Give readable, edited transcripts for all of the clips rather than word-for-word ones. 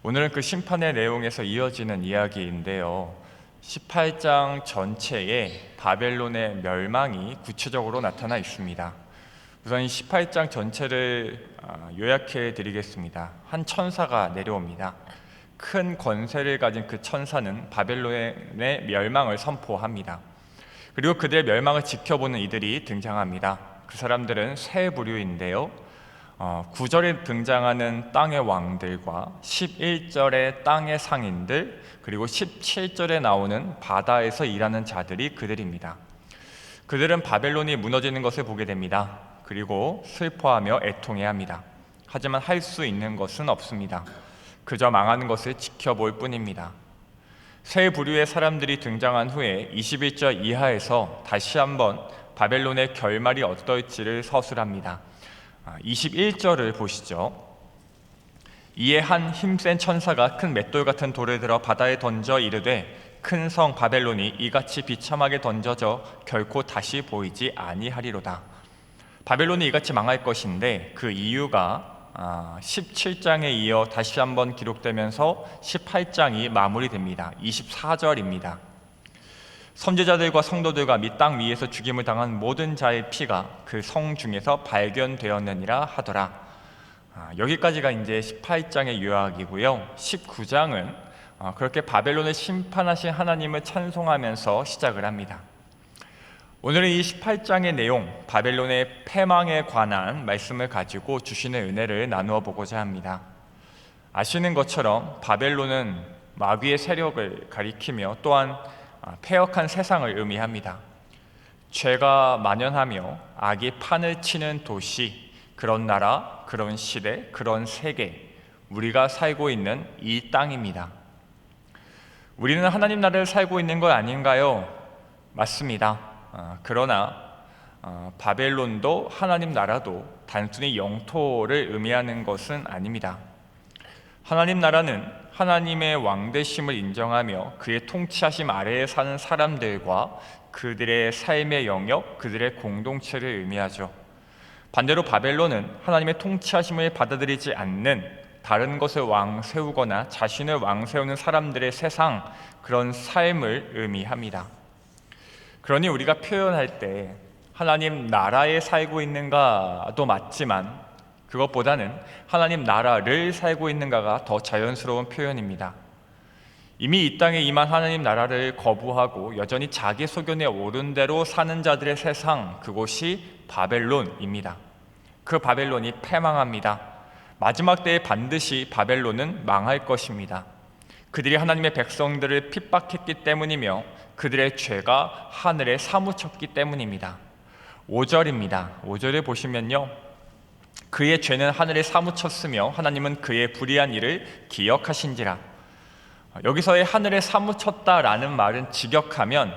오늘은 그 심판의 내용에서 이어지는 이야기인데요. 18장 전체에 바벨론의 멸망이 구체적으로 나타나 있습니다. 우선 이 18장 전체를 요약해 드리겠습니다. 한 천사가 내려옵니다. 큰 권세를 가진 그 천사는 바벨론의 멸망을 선포합니다. 그리고 그들의 멸망을 지켜보는 이들이 등장합니다. 그 사람들은 세 부류인데요. 9절에 등장하는 땅의 왕들과 11절의 땅의 상인들, 그리고 17절에 나오는 바다에서 일하는 자들이 그들입니다. 그들은 바벨론이 무너지는 것을 보게 됩니다. 그리고 슬퍼하며 애통해합니다. 하지만 할 수 있는 것은 없습니다. 그저 망하는 것을 지켜볼 뿐입니다. 세 부류의 사람들이 등장한 후에 21절 이하에서 다시 한번 바벨론의 결말이 어떨지를 서술합니다. 21절을 보시죠. 이에 한 힘센 천사가 큰 맷돌 같은 돌을 들어 바다에 던져 이르되 큰 성 바벨론이 이같이 비참하게 던져져 결코 다시 보이지 아니하리로다. 바벨론이 이같이 망할 것인데 그 이유가 17장에 이어 다시 한번 기록되면서 18장이 마무리됩니다. 24절입니다. 선지자들과 성도들과 및 땅 위에서 죽임을 당한 모든 자의 피가 그 성 중에서 발견되었느니라 하더라. 여기까지가 이제 18장의 요약이고요. 19장은 그렇게 바벨론을 심판하신 하나님을 찬송하면서 시작을 합니다. 오늘은 이 18장의 내용, 바벨론의 패망에 관한 말씀을 가지고 주시는 은혜를 나누어 보고자 합니다. 아시는 것처럼 바벨론은 마귀의 세력을 가리키며 또한 패역한 세상을 의미합니다. 죄가 만연하며 악이 판을 치는 도시, 그런 나라, 그런 시대, 그런 세계, 우리가 살고 있는 이 땅입니다. 우리는 하나님 나라를 살고 있는 것 아닌가요? 맞습니다. 그러나 바벨론도 하나님 나라도 단순히 영토를 의미하는 것은 아닙니다. 하나님 나라는 하나님의 왕되심을 인정하며 그의 통치하심 아래에 사는 사람들과 그들의 삶의 영역, 그들의 공동체를 의미하죠. 반대로 바벨론은 하나님의 통치하심을 받아들이지 않는 다른 것을 왕 세우거나 자신을 왕 세우는 사람들의 세상, 그런 삶을 의미합니다. 그러니 우리가 표현할 때 하나님 나라에 살고 있는가도 맞지만 그것보다는 하나님 나라를 살고 있는가가 더 자연스러운 표현입니다. 이미 이 땅에 임한 하나님 나라를 거부하고 여전히 자기 소견에 옳은 대로 사는 자들의 세상, 그곳이 바벨론입니다. 그 바벨론이 패망합니다. 마지막 때에 반드시 바벨론은 망할 것입니다. 그들이 하나님의 백성들을 핍박했기 때문이며 그들의 죄가 하늘에 사무쳤기 때문입니다. 5절입니다. 5절을 보시면요, 그의 죄는 하늘에 사무쳤으며 하나님은 그의 불의한 일을 기억하신지라. 여기서의 하늘에 사무쳤다라는 말은 직역하면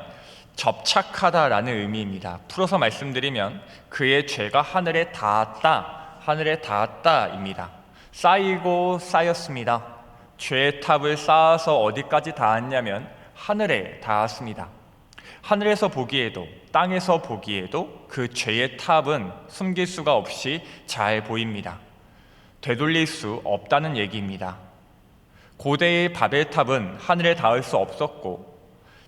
접착하다라는 의미입니다. 풀어서 말씀드리면 그의 죄가 하늘에 닿았다, 하늘에 닿았다입니다. 쌓이고 쌓였습니다. 죄의 탑을 쌓아서 어디까지 닿았냐면 하늘에 닿았습니다. 하늘에서 보기에도 땅에서 보기에도 그 죄의 탑은 숨길 수가 없이 잘 보입니다. 되돌릴 수 없다는 얘기입니다. 고대의 바벨탑은 하늘에 닿을 수 없었고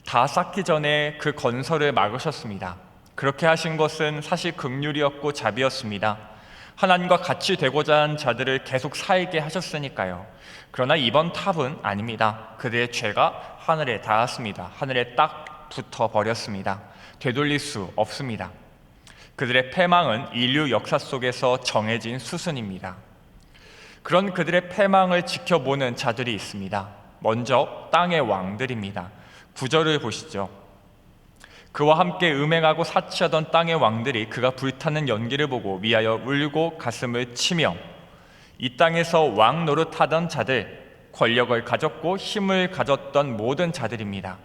다 쌓기 전에 그 건설을 막으셨습니다. 그렇게 하신 것은 사실 긍휼이었고 자비였습니다. 하나님과 같이 되고자 한 자들을 계속 살게 하셨으니까요. 그러나 이번 탑은 아닙니다. 그들의 죄가 하늘에 닿았습니다. 하늘에 딱 붙어 버렸습니다. 되돌릴 수 없습니다. 그들의 패망은 인류 역사 속에서 정해진 수순입니다. 그런 그들의 패망을 지켜보는 자들이 있습니다. 먼저 땅의 왕들입니다. 9절을 보시죠. 그와 함께 음행하고 사치하던 땅의 왕들이 그가 불타는 연기를 보고 위하여 울고 가슴을 치며, 이 땅에서 왕 노릇하던 자들, 권력을 가졌고 힘을 가졌던 모든 자들입니다.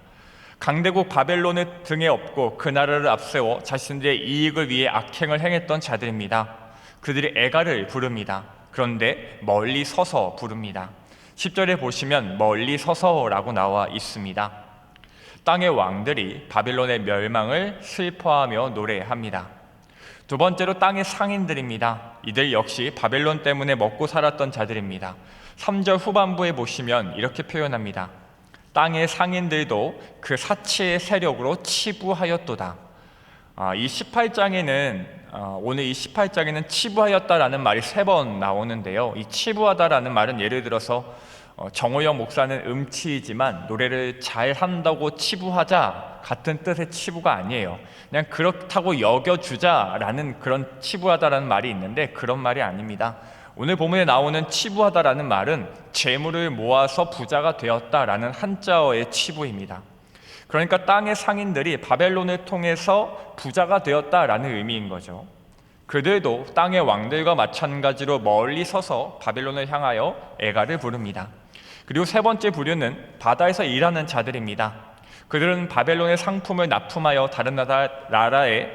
강대국 바벨론을 등에 업고 그 나라를 앞세워 자신들의 이익을 위해 악행을 행했던 자들입니다. 그들이 애가를 부릅니다. 그런데 멀리 서서 부릅니다. 10절에 보시면 멀리 서서라고 나와 있습니다. 땅의 왕들이 바벨론의 멸망을 슬퍼하며 노래합니다. 두 번째로 땅의 상인들입니다. 이들 역시 바벨론 때문에 먹고 살았던 자들입니다. 3절 후반부에 보시면 이렇게 표현합니다. 땅의 상인들도 그 사치의 세력으로 치부하였도다. 이 18장에는 오늘 이 18장에는 치부하였다라는 말이 3번 나오는데요. 이 치부하다라는 말은 예를 들어서 정호영 목사는 음치이지만 노래를 잘한다고 치부하자 같은 뜻의 치부가 아니에요. 그냥 그렇다고 여겨주자라는 그런 치부하다라는 말이 있는데 그런 말이 아닙니다. 오늘 본문에 나오는 치부하다라는 말은 재물을 모아서 부자가 되었다라는 한자어의 치부입니다. 그러니까 땅의 상인들이 바벨론을 통해서 부자가 되었다라는 의미인 거죠. 그들도 땅의 왕들과 마찬가지로 멀리 서서 바벨론을 향하여 애가를 부릅니다. 그리고 세 번째 부류는 바다에서 일하는 자들입니다. 그들은 바벨론의 상품을 납품하여 다른 나라에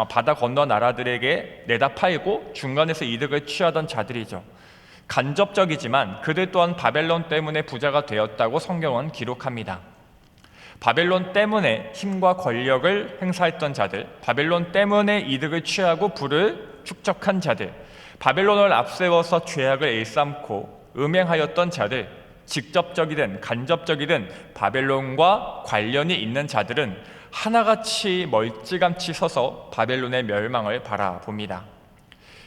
바다 건너 나라들에게 내다 팔고 중간에서 이득을 취하던 자들이죠. 간접적이지만 그들 또한 바벨론 때문에 부자가 되었다고 성경은 기록합니다. 바벨론 때문에 힘과 권력을 행사했던 자들, 바벨론 때문에 이득을 취하고 부를 축적한 자들, 바벨론을 앞세워서 죄악을 일삼고 음행하였던 자들, 직접적이든 간접적이든 바벨론과 관련이 있는 자들은 하나같이 멀찌감치 서서 바벨론의 멸망을 바라봅니다.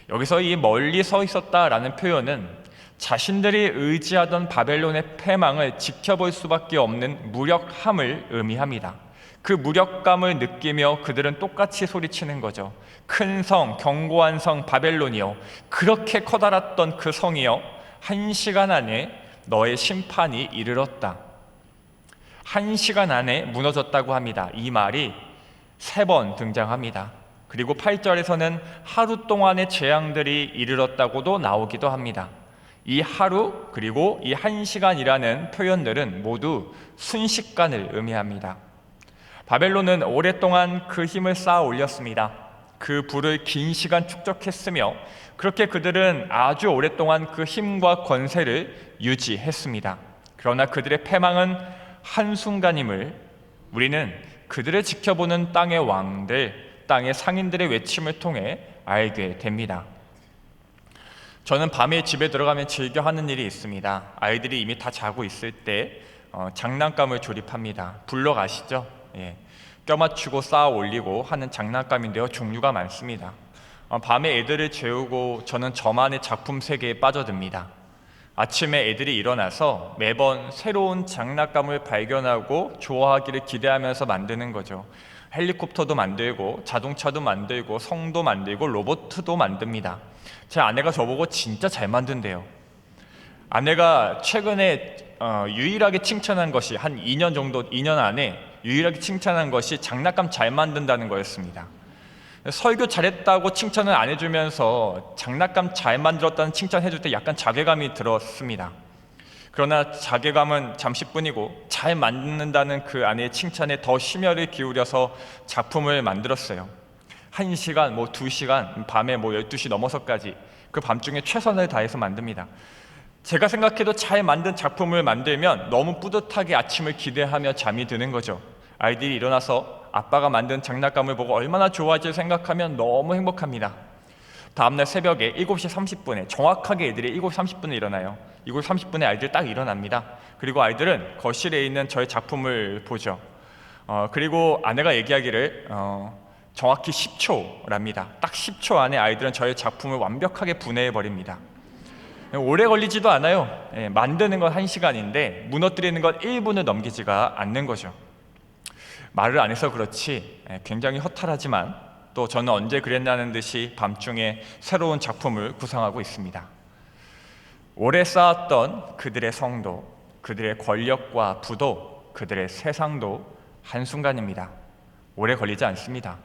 여기서 이 멀리 서 있었다라는 표현은 자신들이 의지하던 바벨론의 패망을 지켜볼 수밖에 없는 무력함을 의미합니다. 그 무력감을 느끼며 그들은 똑같이 소리치는 거죠. 큰 성, 견고한 성 바벨론이여, 그렇게 커다랐던 그 성이여, 1시간 안에 너의 심판이 이르렀다. 1시간 안에 무너졌다고 합니다. 이 말이 3번 등장합니다. 그리고 8절에서는 하루 동안의 재앙들이 이르렀다고도 나오기도 합니다. 이 하루 그리고 이 1시간이라는 표현들은 모두 순식간을 의미합니다. 바벨론은 오랫동안 그 힘을 쌓아 올렸습니다. 그 부를 긴 시간 축적했으며 그렇게 그들은 아주 오랫동안 그 힘과 권세를 유지했습니다. 그러나 그들의 패망은 한순간임을 우리는 그들을 지켜보는 땅의 왕들, 땅의 상인들의 외침을 통해 알게 됩니다. 저는 밤에 집에 들어가면 즐겨 하는 일이 있습니다. 아이들이 이미 다 자고 있을 때 장난감을 조립합니다. 블럭 아시죠? 예. 껴맞추고 쌓아 올리고 하는 장난감인데요, 종류가 많습니다. 밤에 애들을 재우고 저는 저만의 작품 세계에 빠져듭니다. 아침에 애들이 일어나서 매번 새로운 장난감을 발견하고 좋아하기를 기대하면서 만드는 거죠. 헬리콥터도 만들고 자동차도 만들고 성도 만들고 로봇도 만듭니다. 제 아내가 저보고 진짜 잘 만든대요. 아내가 최근에 유일하게 칭찬한 것이 한 2년 안에 유일하게 칭찬한 것이 장난감 잘 만든다는 거였습니다. 설교 잘했다고 칭찬을 안 해주면서 장난감 잘 만들었다는 칭찬 해줄 때 약간 자괴감이 들었습니다. 그러나 자괴감은 잠시뿐이고 잘 만든다는 그 아내의 칭찬에 더 심혈을 기울여서 작품을 만들었어요. 1시간, 2시간, 밤에 12시 넘어서까지 그 밤중에 최선을 다해서 만듭니다. 제가 생각해도 잘 만든 작품을 만들면 너무 뿌듯하게 아침을 기대하며 잠이 드는 거죠. 아이들이 일어나서 아빠가 만든 장난감을 보고 얼마나 좋아할지 생각하면 너무 행복합니다. 다음날 새벽에 7시 30분에 정확하게 애들이 7시 30분에 일어나요. 7시 30분에 아이들 딱 일어납니다. 그리고 아이들은 거실에 있는 저의 작품을 보죠. 그리고 아내가 얘기하기를 정확히 10초랍니다. 딱 10초 안에 아이들은 저의 작품을 완벽하게 분해해버립니다. 오래 걸리지도 않아요. 만드는 건 1시간인데 무너뜨리는 건 1분을 넘기지가 않는 거죠. 말을 안 해서 그렇지 굉장히 허탈하지만 또 저는 언제 그랬냐는 듯이 밤중에 새로운 작품을 구상하고 있습니다. 오래 쌓았던 그들의 성도, 그들의 권력과 부도, 그들의 세상도 한순간입니다. 오래 걸리지 않습니다.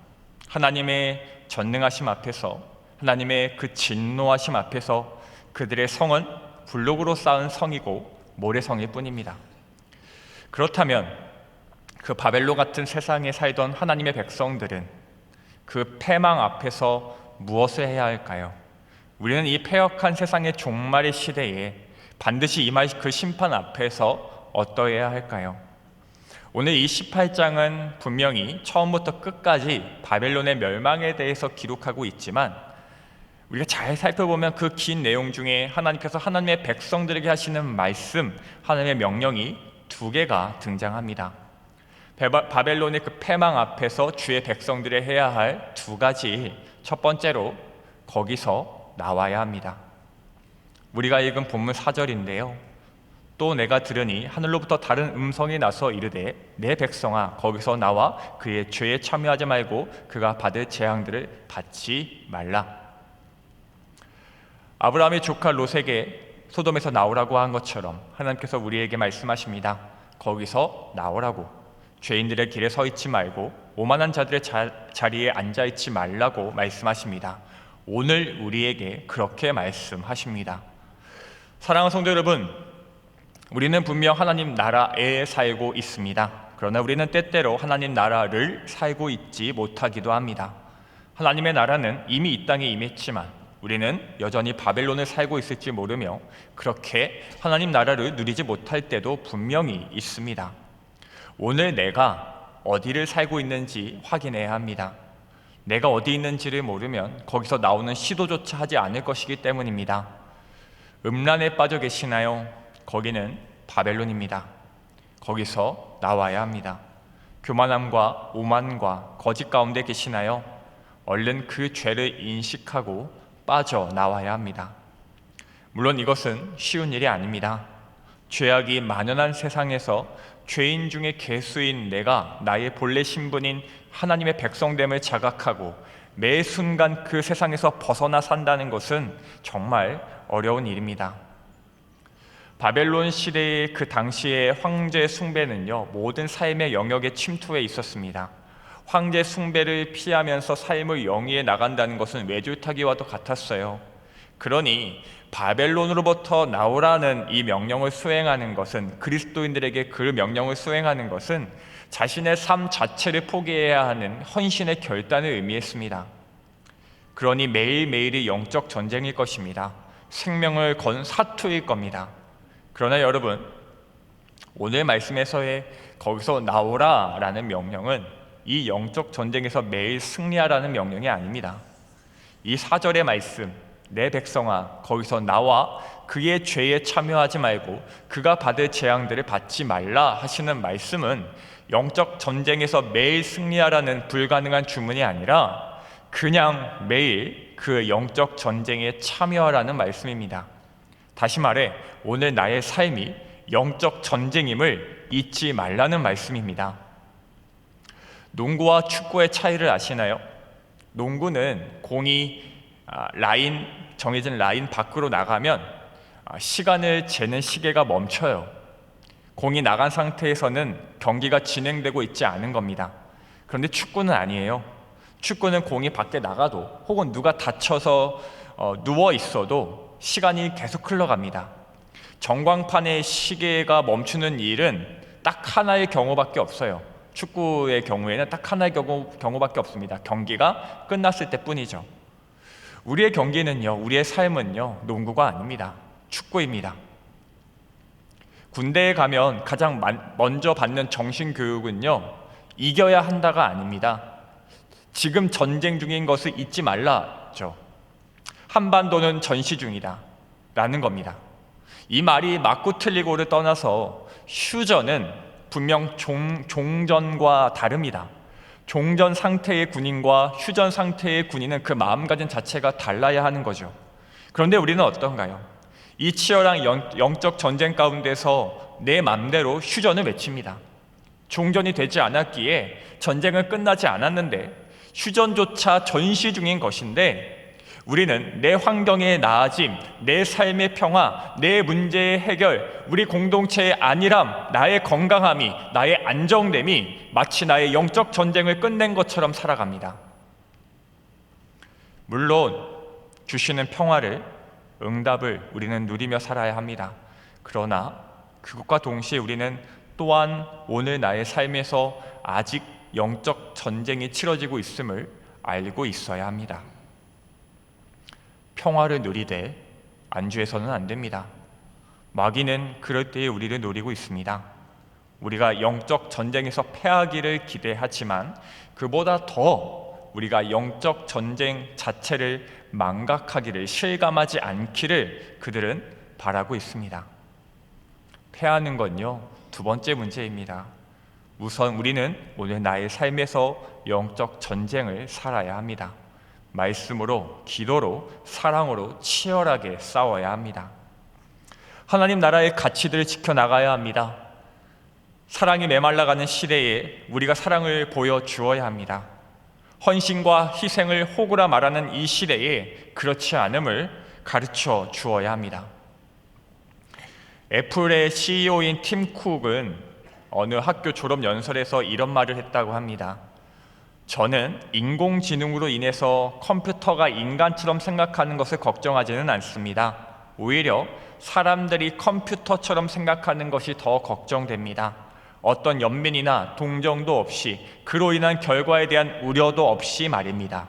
하나님의 전능하심 앞에서, 하나님의 그 진노하심 앞에서 그들의 성은 블록으로 쌓은 성이고 모래성일 뿐입니다. 그렇다면 그 바벨론 같은 세상에 살던 하나님의 백성들은 그 패망 앞에서 무엇을 해야 할까요? 우리는 이 패역한 세상의 종말의 시대에 반드시 임할 그 심판 앞에서 어떠해야 할까요? 오늘 이 18장은 분명히 처음부터 끝까지 바벨론의 멸망에 대해서 기록하고 있지만 우리가 잘 살펴보면 그 긴 내용 중에 하나님께서 하나님의 백성들에게 하시는 말씀, 하나님의 명령이 두 개가 등장합니다. 바벨론의 그 패망 앞에서 주의 백성들이 해야 할 두 가지, 첫 번째로 거기서 나와야 합니다. 우리가 읽은 본문 4절인데요. 또 내가 들으니 하늘로부터 다른 음성이 나서 이르되 내 백성아 거기서 나와 그의 죄에 참여하지 말고 그가 받을 재앙들을 받지 말라. 아브라함의 조카 롯에게 소돔에서 나오라고 한 것처럼 하나님께서 우리에게 말씀하십니다. 거기서 나오라고. 죄인들의 길에 서 있지 말고 오만한 자들의 자리에 앉아 있지 말라고 말씀하십니다. 오늘 우리에게 그렇게 말씀하십니다. 사랑하는 성도 여러분, 우리는 분명 하나님 나라에 살고 있습니다. 그러나 우리는 때때로 하나님 나라를 살고 있지 못하기도 합니다. 하나님의 나라는 이미 이 땅에 임했지만 우리는 여전히 바벨론을 살고 있을지 모르며 그렇게 하나님 나라를 누리지 못할 때도 분명히 있습니다. 오늘 내가 어디를 살고 있는지 확인해야 합니다. 내가 어디 있는지를 모르면 거기서 나오는 시도조차 하지 않을 것이기 때문입니다. 음란에 빠져 계시나요? 거기는 바벨론입니다. 거기서 나와야 합니다. 교만함과 오만과 거짓 가운데 계시나요? 얼른 그 죄를 인식하고 빠져나와야 합니다. 물론 이것은 쉬운 일이 아닙니다. 죄악이 만연한 세상에서 죄인 중에 괴수인 내가 나의 본래 신분인 하나님의 백성됨을 자각하고 매 순간 그 세상에서 벗어나 산다는 것은 정말 어려운 일입니다. 바벨론 시대의 그 당시의 황제 숭배는요, 모든 삶의 영역에 침투해 있었습니다. 황제 숭배를 피하면서 삶을 영위해 나간다는 것은 외줄타기와도 같았어요. 그러니 바벨론으로부터 나오라는 이 명령을 수행하는 것은, 그리스도인들에게 그 명령을 수행하는 것은 자신의 삶 자체를 포기해야 하는 헌신의 결단을 의미했습니다. 그러니 매일매일이 영적 전쟁일 것입니다. 생명을 건 사투일 겁니다. 그러나 여러분, 오늘 말씀에서의 거기서 나오라라는 명령은 이 영적 전쟁에서 매일 승리하라는 명령이 아닙니다. 이 4절의 말씀, 내 백성아 거기서 나와 그의 죄에 참여하지 말고 그가 받을 재앙들을 받지 말라 하시는 말씀은 영적 전쟁에서 매일 승리하라는 불가능한 주문이 아니라 그냥 매일 그 영적 전쟁에 참여하라는 말씀입니다. 다시 말해 오늘 나의 삶이 영적 전쟁임을 잊지 말라는 말씀입니다. 농구와 축구의 차이를 아시나요? 농구는 공이 정해진 라인 밖으로 나가면 시간을 재는 시계가 멈춰요. 공이 나간 상태에서는 경기가 진행되고 있지 않은 겁니다. 그런데 축구는 아니에요. 축구는 공이 밖에 나가도 혹은 누가 다쳐서 누워 있어도 시간이 계속 흘러갑니다. 전광판의 시계가 멈추는 일은 딱 하나의 경우밖에 없어요. 축구의 경우에는 딱 하나의 경우밖에 없습니다. 경기가 끝났을 때뿐이죠. 우리의 경기는요, 우리의 삶은요, 농구가 아닙니다. 축구입니다. 군대에 가면 가장 먼저 받는 정신교육은요, 이겨야 한다가 아닙니다. 지금 전쟁 중인 것을 잊지 말라죠. 한반도는 전시 중이다 라는 겁니다. 이 말이 맞고 틀리고를 떠나서 휴전은 분명 종전과 다릅니다. 종전 상태의 군인과 휴전 상태의 군인은 그 마음가짐 자체가 달라야 하는 거죠. 그런데 우리는 어떤가요? 이 치열한 영적 전쟁 가운데서 내 맘대로 휴전을 외칩니다. 종전이 되지 않았기에 전쟁은 끝나지 않았는데 휴전조차 전시 중인 것인데 우리는 내 환경의 나아짐, 내 삶의 평화, 내 문제의 해결, 우리 공동체의 안일함, 나의 건강함이, 나의 안정됨이 마치 나의 영적 전쟁을 끝낸 것처럼 살아갑니다. 물론 주시는 평화를, 응답을 우리는 누리며 살아야 합니다. 그러나 그것과 동시에 우리는 또한 오늘 나의 삶에서 아직 영적 전쟁이 치러지고 있음을 알고 있어야 합니다. 평화를 누리되 안주해서는 안 됩니다. 마귀는 그럴 때에 우리를 노리고 있습니다. 우리가 영적 전쟁에서 패하기를 기대하지만 그보다 더 우리가 영적 전쟁 자체를 망각하기를, 실감하지 않기를 그들은 바라고 있습니다. 패하는 건요, 두 번째 문제입니다. 우선 우리는 오늘 나의 삶에서 영적 전쟁을 살아야 합니다. 말씀으로, 기도로, 사랑으로 치열하게 싸워야 합니다. 하나님 나라의 가치들을 지켜나가야 합니다. 사랑이 메말라가는 시대에 우리가 사랑을 보여주어야 합니다. 헌신과 희생을 호구라 말하는 이 시대에 그렇지 않음을 가르쳐 주어야 합니다. 애플의 CEO인 팀 쿡은 어느 학교 졸업 연설에서 이런 말을 했다고 합니다. 저는 인공지능으로 인해서 컴퓨터가 인간처럼 생각하는 것을 걱정하지는 않습니다. 오히려 사람들이 컴퓨터처럼 생각하는 것이 더 걱정됩니다. 어떤 연민이나 동정도 없이, 그로 인한 결과에 대한 우려도 없이 말입니다.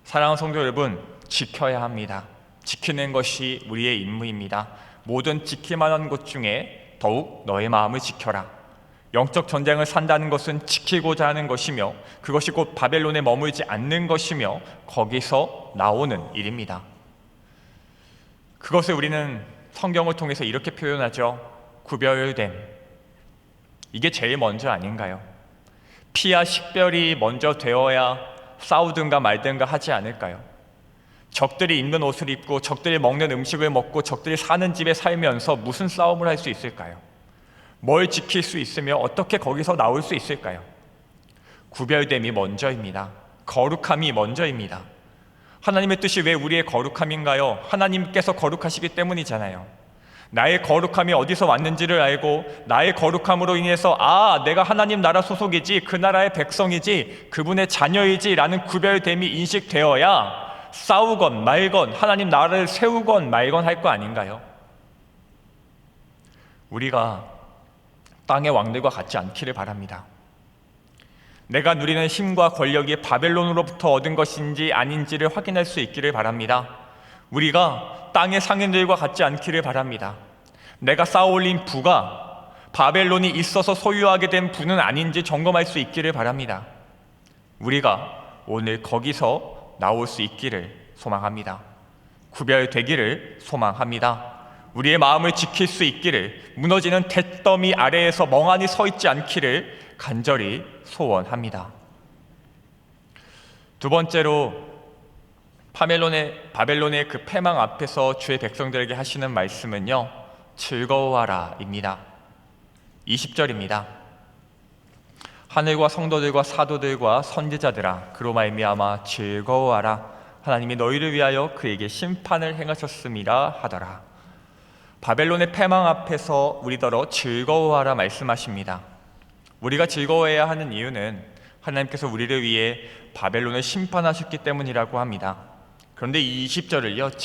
사랑하는 성도 여러분, 지켜야 합니다. 지키는 것이 우리의 임무입니다. 모든 지킬만한 것 중에 더욱 너의 마음을 지켜라. 영적 전쟁을 산다는 것은 지키고자 하는 것이며, 그것이 곧 바벨론에 머물지 않는 것이며, 거기서 나오는 일입니다. 그것을 우리는 성경을 통해서 이렇게 표현하죠. 구별됨. 이게 제일 먼저 아닌가요? 피와 식별이 먼저 되어야 싸우든가 말든가 하지 않을까요? 적들이 입는 옷을 입고 적들이 먹는 음식을 먹고 적들이 사는 집에 살면서 무슨 싸움을 할 수 있을까요? 뭘 지킬 수 있으며 어떻게 거기서 나올 수 있을까요? 구별됨이 먼저입니다. 거룩함이 먼저입니다. 하나님의 뜻이 왜 우리의 거룩함인가요? 하나님께서 거룩하시기 때문이잖아요. 나의 거룩함이 어디서 왔는지를 알고 나의 거룩함으로 인해서 내가 하나님 나라 소속이지, 그 나라의 백성이지, 그분의 자녀이지 라는 구별됨이 인식되어야 싸우건 말건 하나님 나라를 세우건 말건 할 거 아닌가요? 우리가 땅의 왕들과 같지 않기를 바랍니다. 내가 누리는 힘과 권력이 바벨론으로부터 얻은 것인지 아닌지를 확인할 수 있기를 바랍니다. 우리가 땅의 상인들과 같지 않기를 바랍니다. 내가 쌓아올린 부가 바벨론이 있어서 소유하게 된 부는 아닌지 점검할 수 있기를 바랍니다. 우리가 오늘 거기서 나올 수 있기를 소망합니다. 구별되기를 소망합니다. 우리의 마음을 지킬 수 있기를, 무너지는 잿더미 아래에서 멍하니 서 있지 않기를 간절히 소원합니다. 두 번째로 바벨론의 그 패망 앞에서 주의 백성들에게 하시는 말씀은요, 즐거워하라 입니다. 20절입니다. 하늘과 성도들과 사도들과 선지자들아, 그로 말미암아 즐거워하라. 하나님이 너희를 위하여 그에게 심판을 행하셨음이라 하더라. 바벨론의 패망 앞에서 우리더러 즐거워하라 말씀하십니다. 우리가 즐거워해야 하는 이유는 하나님께서 우리를 위해 바벨론을 심판하셨기 때문이라고 합니다. 그런데 이 20절을요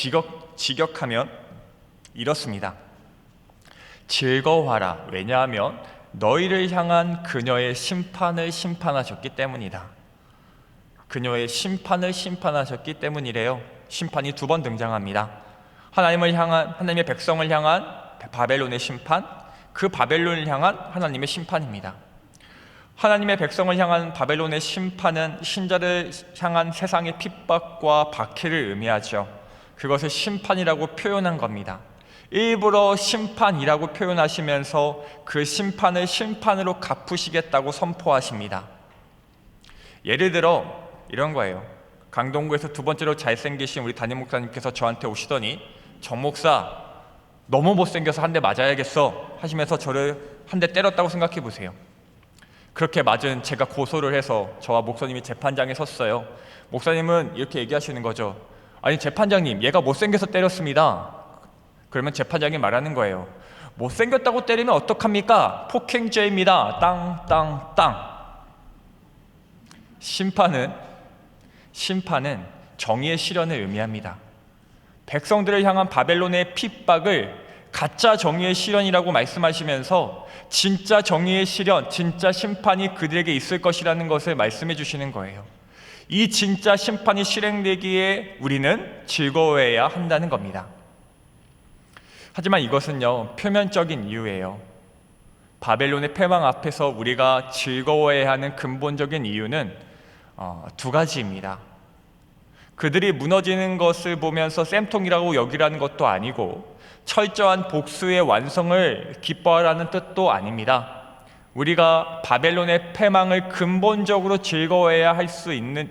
직역하면 이렇습니다. 즐거워하라. 왜냐하면 너희를 향한 그녀의 심판을 심판하셨기 때문이다. 그녀의 심판을 심판하셨기 때문이래요. 심판이 두 번 등장합니다. 하나님의 백성을 향한 바벨론의 심판, 그 바벨론을 향한 하나님의 심판입니다. 하나님의 백성을 향한 바벨론의 심판은 신자를 향한 세상의 핍박과 박해를 의미하죠. 그것을 심판이라고 표현한 겁니다. 일부러 심판이라고 표현하시면서 그 심판을 심판으로 갚으시겠다고 선포하십니다. 예를 들어 이런 거예요. 강동구에서 두 번째로 잘생기신 우리 담임 목사님께서 저한테 오시더니, 정 목사 너무 못생겨서 한 대 맞아야겠어 하시면서 저를 한 대 때렸다고 생각해 보세요. 그렇게 맞은 제가 고소를 해서 저와 목사님이 재판장에 섰어요. 목사님은 이렇게 얘기하시는 거죠. 아니 재판장님, 얘가 못생겨서 때렸습니다. 그러면 재판장이 말하는 거예요. 못생겼다고 때리면 어떡합니까? 폭행죄입니다. 땅땅땅. 심판은 정의의 실현을 의미합니다. 백성들을 향한 바벨론의 핍박을 가짜 정의의 실현이라고 말씀하시면서 진짜 정의의 실현, 진짜 심판이 그들에게 있을 것이라는 것을 말씀해 주시는 거예요. 이 진짜 심판이 실행되기에 우리는 즐거워해야 한다는 겁니다. 하지만 이것은요, 표면적인 이유예요. 바벨론의 패망 앞에서 우리가 즐거워해야 하는 근본적인 이유는 두 가지입니다. 그들이 무너지는 것을 보면서 쌤통이라고 여기라는 것도 아니고 철저한 복수의 완성을 기뻐하라는 뜻도 아닙니다. 우리가 바벨론의 패망을 근본적으로 즐거워할 수 있는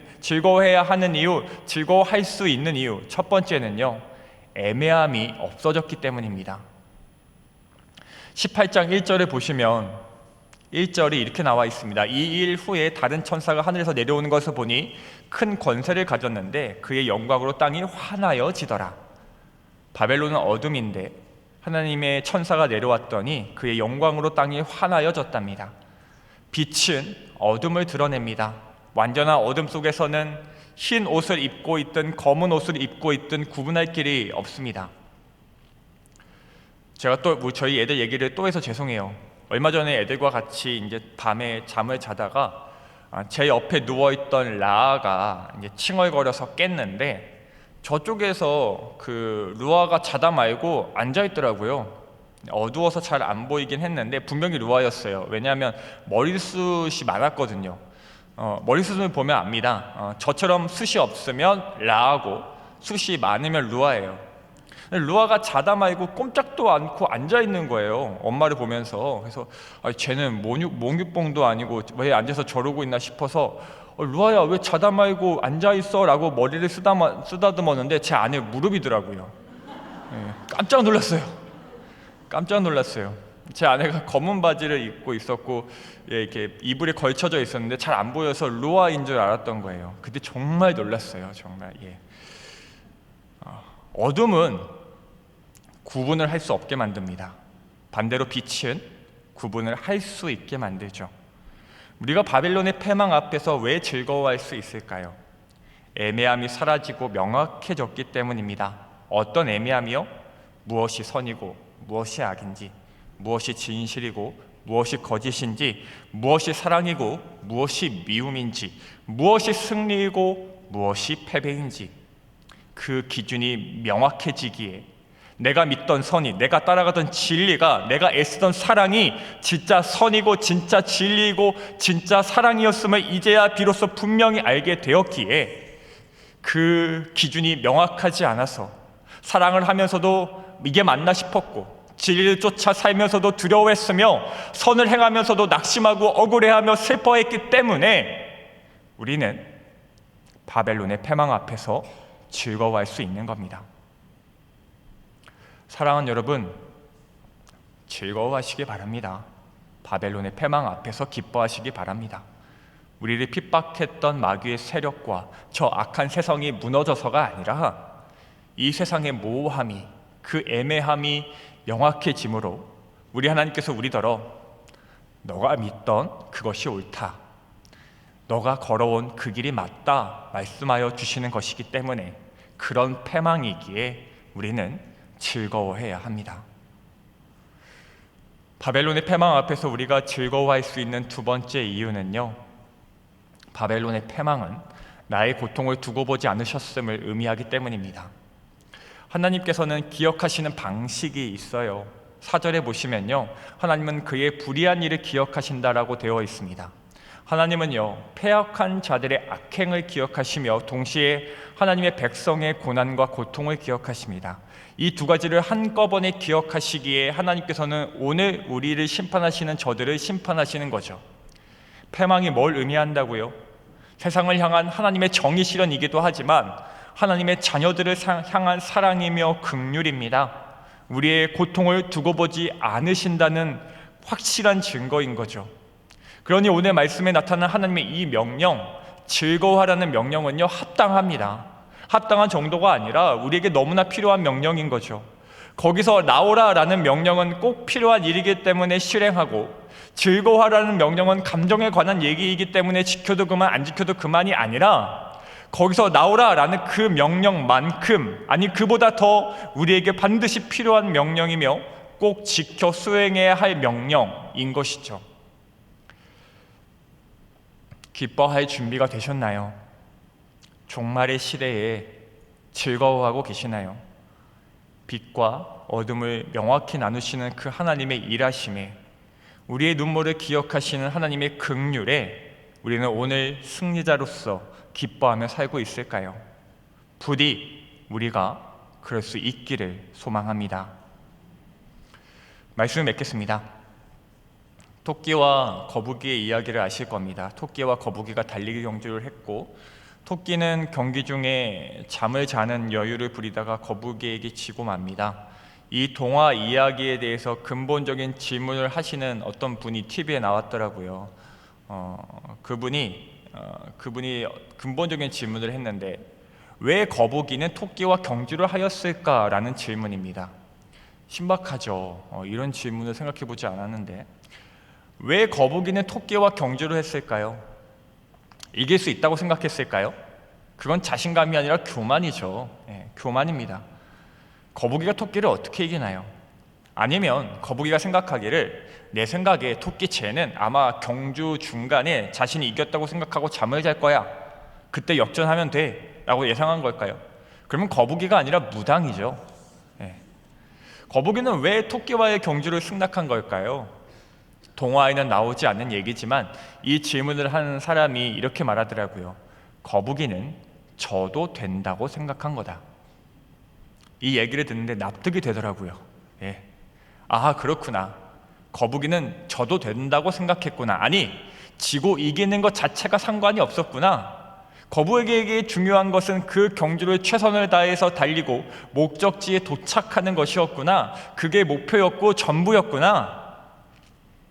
이유, 첫 번째는요, 애매함이 없어졌기 때문입니다. 18장 1절을 보시면 1절이 이렇게 나와 있습니다. 이 일 후에 다른 천사가 하늘에서 내려오는 것을 보니 큰 권세를 가졌는데 그의 영광으로 땅이 환하여지더라. 바벨론은 어둠인데 하나님의 천사가 내려왔더니 그의 영광으로 땅이 환하여졌답니다. 빛은 어둠을 드러냅니다. 완전한 어둠 속에서는 흰 옷을 입고 있든 검은 옷을 입고 있든 구분할 길이 없습니다. 제가 또 저희 애들 얘기를 또 해서 죄송해요. 얼마 전에 애들과 같이 이제 밤에 잠을 자다가 제 옆에 누워있던 라아가 이제 칭얼거려서 깼는데 저쪽에서 그 루아가 자다 말고 앉아있더라고요. 어두워서 잘 안 보이긴 했는데 분명히 루아였어요. 왜냐하면 머리숱이 많았거든요. 머리숱을 보면 압니다. 저처럼 숱이 없으면 라아고 숱이 많으면 루아예요. 루아가 자다 말고 꼼짝도 않고 앉아있는 거예요. 엄마를 보면서. 그래서 쟤는 몽유뽕도 아니고 왜 앉아서 저러고 있나 싶어서 루아야 왜 자다 말고 앉아있어? 라고 머리를 쓰다듬었는데 제 안에 무릎이더라고요. 깜짝 놀랐어요. 제 아내가 검은 바지를 입고 있었고 이렇게 이불에 걸쳐져 있었는데 잘 안 보여서 루아인 줄 알았던 거예요. 그때 정말 놀랐어요. 정말. 어둠은 구분을 할 수 없게 만듭니다. 반대로 빛은 구분을 할 수 있게 만들죠. 우리가 바벨론의 패망 앞에서 왜 즐거워할 수 있을까요? 애매함이 사라지고 명확해졌기 때문입니다. 어떤 애매함이요? 무엇이 선이고 무엇이 악인지, 무엇이 진실이고 무엇이 거짓인지, 무엇이 사랑이고 무엇이 미움인지, 무엇이 승리이고 무엇이 패배인지, 그 기준이 명확해지기에 내가 믿던 선이, 내가 따라가던 진리가, 내가 애쓰던 사랑이 진짜 선이고 진짜 진리이고 진짜 사랑이었음을 이제야 비로소 분명히 알게 되었기에 그 기준이 명확하지 않아서 사랑을 하면서도 이게 맞나 싶었고 진리를 쫓아 살면서도 두려워했으며 선을 행하면서도 낙심하고 억울해하며 슬퍼했기 때문에 우리는 바벨론의 패망 앞에서 즐거워할 수 있는 겁니다. 사랑하는 여러분, 즐거워하시기 바랍니다. 바벨론의 패망 앞에서 기뻐하시기 바랍니다. 우리를 핍박했던 마귀의 세력과 저 악한 세상이 무너져서가 아니라 이 세상의 모호함이, 그 애매함이 명확해지므로 우리 하나님께서 우리더러 너가 믿던 그것이 옳다, 너가 걸어온 그 길이 맞다 말씀하여 주시는 것이기 때문에 그런 패망이기에 우리는 즐거워해야 합니다. 바벨론의 패망 앞에서 우리가 즐거워할 수 있는 두 번째 이유는요, 바벨론의 패망은 나의 고통을 두고 보지 않으셨음을 의미하기 때문입니다. 하나님께서는 기억하시는 방식이 있어요. 4절에 보시면요, 하나님은 그의 불의한 일을 기억하신다라고 되어 있습니다. 하나님은요, 패역한 자들의 악행을 기억하시며 동시에 하나님의 백성의 고난과 고통을 기억하십니다. 이 두 가지를 한꺼번에 기억하시기에 하나님께서는 오늘 우리를 심판하시는 저들을 심판하시는 거죠. 패망이 뭘 의미한다고요? 세상을 향한 하나님의 정의 실현이기도 하지만 하나님의 자녀들을 향한 사랑이며 긍휼입니다. 우리의 고통을 두고 보지 않으신다는 확실한 증거인 거죠. 그러니 오늘 말씀에 나타난 하나님의 이 명령, 즐거워하라는 명령은요, 합당합니다. 합당한 정도가 아니라 우리에게 너무나 필요한 명령인 거죠. 거기서 나오라라는 명령은 꼭 필요한 일이기 때문에 실행하고, 즐거워하라는 명령은 감정에 관한 얘기이기 때문에 지켜도 그만 안 지켜도 그만이 아니라 거기서 나오라라는 그 명령만큼, 아니 그보다 더 우리에게 반드시 필요한 명령이며 꼭 지켜 수행해야 할 명령인 것이죠. 기뻐할 준비가 되셨나요? 종말의 시대에 즐거워하고 계시나요? 빛과 어둠을 명확히 나누시는 그 하나님의 일하심에, 우리의 눈물을 기억하시는 하나님의 긍휼에 우리는 오늘 승리자로서 기뻐하며 살고 있을까요? 부디 우리가 그럴 수 있기를 소망합니다. 말씀을 맺겠습니다. 토끼와 거북이의 이야기를 아실 겁니다. 토끼와 거북이가 달리기 경주를 했고, 토끼는 경기 중에 잠을 자는 여유를 부리다가 거북이에게 지고 맙니다. 이 동화 이야기에 대해서 근본적인 질문을 하시는 어떤 분이 TV에 나왔더라고요. 그분이 근본적인 질문을 했는데, 왜 거북이는 토끼와 경주를 하였을까라는 질문입니다. 신박하죠. 이런 질문을 생각해 보지 않았는데, 왜 거북이는 토끼와 경주를 했을까요? 이길 수 있다고 생각했을까요? 그건 자신감이 아니라 교만이죠. 교만입니다. 거북이가 토끼를 어떻게 이기나요? 아니면 거북이가 생각하기를, 내 생각에 토끼 쟤는 아마 경주 중간에 자신이 이겼다고 생각하고 잠을 잘 거야, 그때 역전하면 돼 라고 예상한 걸까요? 그러면 거북이가 아니라 무당이죠. 거북이는 왜 토끼와의 경주를 승낙한 걸까요? 동화에는 나오지 않는 얘기지만 이 질문을 한 사람이 이렇게 말하더라고요. 거북이는 져도 된다고 생각한 거다. 이 얘기를 듣는데 납득이 되더라고요. 아, 그렇구나. 거북이는 져도 된다고 생각했구나. 아니, 지고 이기는 것 자체가 상관이 없었구나. 거북이에게 중요한 것은 그 경주를 최선을 다해서 달리고 목적지에 도착하는 것이었구나. 그게 목표였고 전부였구나.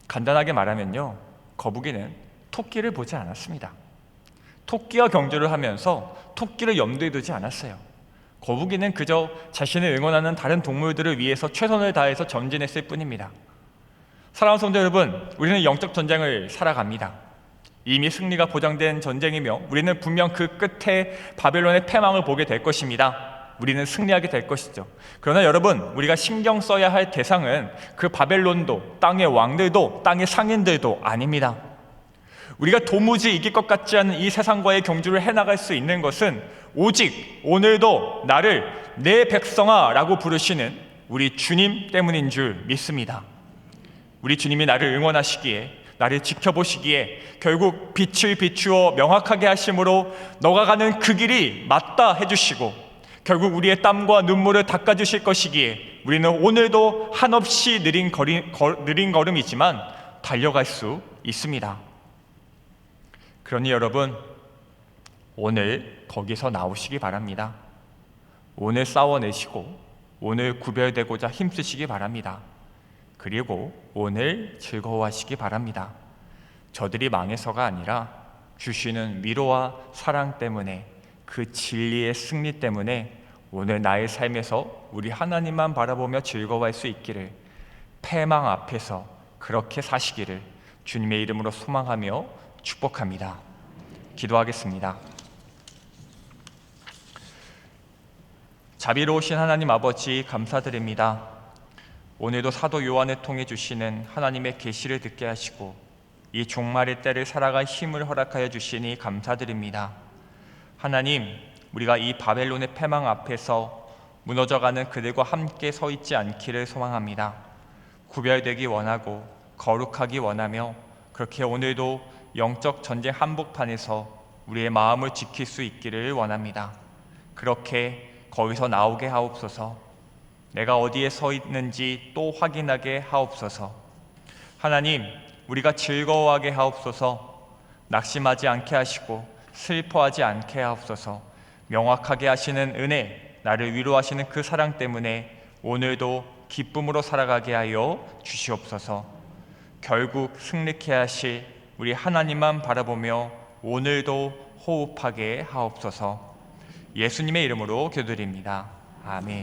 간단하게 말하면요, 거북이는 토끼를 보지 않았습니다. 토끼와 경주를 하면서 토끼를 염두에 두지 않았어요. 거북이는 그저 자신을 응원하는 다른 동물들을 위해서 최선을 다해서 전진했을 뿐입니다. 사랑하는 성도 여러분, 우리는 영적 전쟁을 살아갑니다. 이미 승리가 보장된 전쟁이며 우리는 분명 그 끝에 바벨론의 패망을 보게 될 것입니다. 우리는 승리하게 될 것이죠. 그러나 여러분, 우리가 신경 써야 할 대상은 그 바벨론도, 땅의 왕들도, 땅의 상인들도 아닙니다. 우리가 도무지 이길 것 같지 않은 이 세상과의 경주를 해나갈 수 있는 것은 오직 오늘도 나를 내 백성아 라고 부르시는 우리 주님 때문인 줄 믿습니다. 우리 주님이 나를 응원하시기에, 나를 지켜보시기에 결국 빛을 비추어 명확하게 하심으로 너가 가는 그 길이 맞다 해주시고, 결국 우리의 땀과 눈물을 닦아주실 것이기에 우리는 오늘도 한없이 느린 걸음이지만 달려갈 수 있습니다. 그러니 여러분, 오늘 거기서 나오시기 바랍니다. 오늘 싸워내시고 오늘 구별되고자 힘쓰시기 바랍니다. 그리고 오늘 즐거워하시기 바랍니다. 저들이 망해서가 아니라 주시는 위로와 사랑 때문에, 그 진리의 승리 때문에 오늘 나의 삶에서 우리 하나님만 바라보며 즐거워할 수 있기를, 패망 앞에서 그렇게 사시기를 주님의 이름으로 소망하며 축복합니다. 기도하겠습니다. 자비로우신 하나님 아버지, 감사드립니다. 오늘도 사도 요한을 통해 주시는 하나님의 계시를 듣게 하시고 이 종말의 때를 살아갈 힘을 허락하여 주시니 감사드립니다. 하나님, 우리가 이 바벨론의 패망 앞에서 무너져가는 그들과 함께 서 있지 않기를 소망합니다. 구별되기 원하고 거룩하기 원하며, 그렇게 오늘도 영적 전쟁 한복판에서 우리의 마음을 지킬 수 있기를 원합니다. 그렇게 거기서 나오게 하옵소서. 내가 어디에 서 있는지 또 확인하게 하옵소서. 하나님, 우리가 즐거워하게 하옵소서. 낙심하지 않게 하시고 슬퍼하지 않게 하옵소서. 명확하게 하시는 은혜, 나를 위로하시는 그 사랑 때문에 오늘도 기쁨으로 살아가게 하여 주시옵소서. 결국 승리케 하실 우리 하나님만 바라보며 오늘도 호흡하게 하옵소서. 예수님의 이름으로 기도드립니다. 아멘.